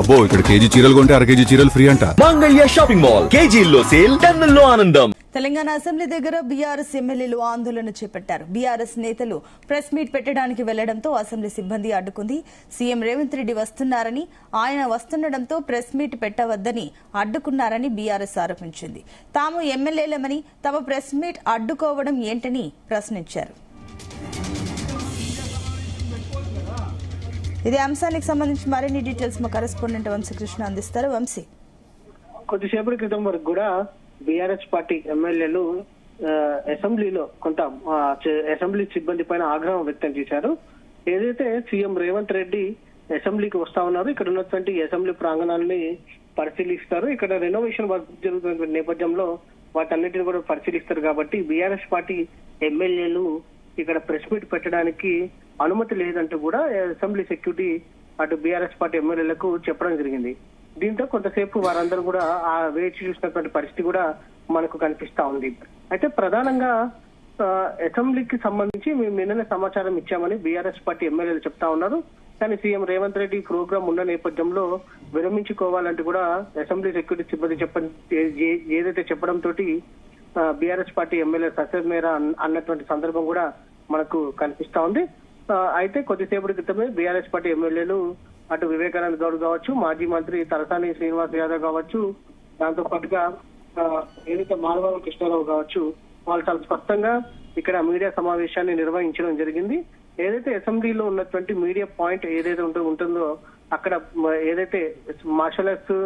అబ్బో ఇక్కడ కేజీ చీరలు కొంటే అర కేజీ చీరలు ఫ్రీ అంట. మంగళ్య షాపింగ్ మాల్, కేజీల్లో సేల్, టన్నుల్లో ఆనందం. తెలంగాణ అసెంబ్లీ దగ్గర బీఆర్ఎస్ ఎమ్మెల్యేలు ఆందోళన చేపట్టారు. బీఆర్ఎస్ నేతలు ప్రెస్ మీట్ పెట్టడానికి వెళ్లడంతో అసెంబ్లీ సిబ్బంది అడ్డుకుంది. సీఎం రేవంత్ రెడ్డి వస్తున్నారని, ఆయన వస్తుండటంతో ప్రెస్ మీట్ పెట్టవద్దని అడ్డుకున్నారని బీఆర్ఎస్ ఆరోపించింది. తాము ఎమ్మెల్యేలమని తమ ప్రెస్ మీట్ అడ్డుకోవడం ఏంటని ప్రశ్నించారు. ఇదే అంశానికి సంబంధించి మరిన్ని డీటెయిల్స్ మా కరెస్పాండెంట్ వంశీకృష్ణ అందిస్తారు. వంశీ, కొద్దిసేపటి క్రితం వరకు కూడా బీఆర్ఎస్ పార్టీ ఎమ్మెల్యేలు అసెంబ్లీలో కొంత అసెంబ్లీ సిబ్బంది పైన ఆగ్రహం వ్యక్తం చేశారు. ఏదైతే సీఎం రేవంత్ రెడ్డి అసెంబ్లీకి వస్తా ఉన్నారు, ఇక్కడ ఉన్నటువంటి అసెంబ్లీ ప్రాంగణాన్ని పరిశీలిస్తారు. ఇక్కడ రెనోవేషన్ వర్క్ జరుగుతున్న నేపథ్యంలో వాటన్నిటిని కూడా పరిశీలిస్తారు. కాబట్టి బీఆర్ఎస్ పార్టీ ఎమ్మెల్యేలు ఇక్కడ ప్రెస్ మీట్ పెట్టడానికి అనుమతి లేదంటూ కూడా అసెంబ్లీ సెక్యూరిటీ అటు బీఆర్ఎస్ పార్టీ ఎమ్మెల్యేలకు చెప్పడం జరిగింది. దీంతో కొంతసేపు వారందరూ కూడా ఆ వేచి చూసినటువంటి పరిస్థితి కూడా మనకు కనిపిస్తా ఉంది. అయితే ప్రధానంగా అసెంబ్లీకి సంబంధించి మేము నిన్ననే సమాచారం ఇచ్చామని బీఆర్ఎస్ పార్టీ ఎమ్మెల్యేలు చెప్తా ఉన్నారు. కానీ సీఎం రేవంత్ రెడ్డి ప్రోగ్రాం ఉన్న నేపథ్యంలో విరమించుకోవాలంటూ కూడా అసెంబ్లీ సెక్యూరిటీ సిబ్బంది ఏదైతే చెప్పడంతో బీఆర్ఎస్ పార్టీ ఎమ్మెల్యే ససర్ మేరా అన్నటువంటి సందర్భం కూడా మనకు కనిపిస్తా ఉంది. అయితే కొద్దిసేపటి క్రితమే బీఆర్ఎస్ పార్టీ ఎమ్మెల్యేలు అటు వివేకానంద గౌడ్ కావచ్చు, మాజీ మంత్రి తలసాని శ్రీనివాస్ యాదవ్ కావచ్చు, దాంతో పాటుగా ఏదైతే మాధవరావు కృష్ణారావు కావచ్చు, వాళ్ళు చాలా స్పష్టంగా ఇక్కడ మీడియా సమావేశాన్ని నిర్వహించడం జరిగింది. ఏదైతే అసెంబ్లీలో ఉన్నటువంటి మీడియా పాయింట్ ఏదైతే ఉంటుందో అక్కడ ఏదైతే మార్షల్ ఆర్ట్స్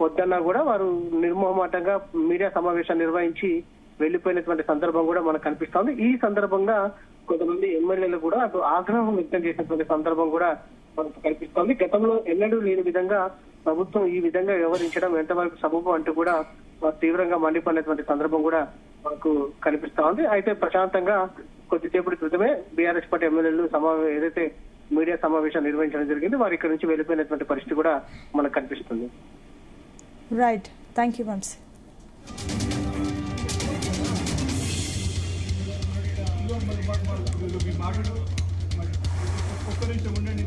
వద్దన్నా కూడా వారు నిర్మోహమాటంగా మీడియా సమావేశాన్ని నిర్వహించి వెళ్లిపోయినటువంటి సందర్భం కూడా మనకు కనిపిస్తోంది. ఈ సందర్భంగా కొంతమంది ఎమ్మెల్యేలు కూడా అటు ఆగ్రహం వ్యక్తం చేసినటువంటి సందర్భం కూడా మనకు కనిపిస్తోంది. గతంలో ఎన్నడూ లేని విధంగా ప్రభుత్వం ఈ విధంగా వ్యవహరించడం ఎంతవరకు సబబు అంటూ కూడా తీవ్రంగా మండిపడినటువంటి సందర్భం కూడా మనకు కనిపిస్తా ఉంది. అయితే ప్రశాంతంగా కొద్దిసేపటి క్రితమే బీఆర్ఎస్ పార్టీ ఎమ్మెల్యేలు ఏదైతే మీడియా సమావేశం నిర్వహించడం జరిగింది, వారు ఇక్కడ నుంచి వెళ్లిపోయినటువంటి పరిస్థితి కూడా మనకు కనిపిస్తుంది. Right, thank you Vamsi. మాట్లాడు ఒక్క నిమిషం ఉండండి.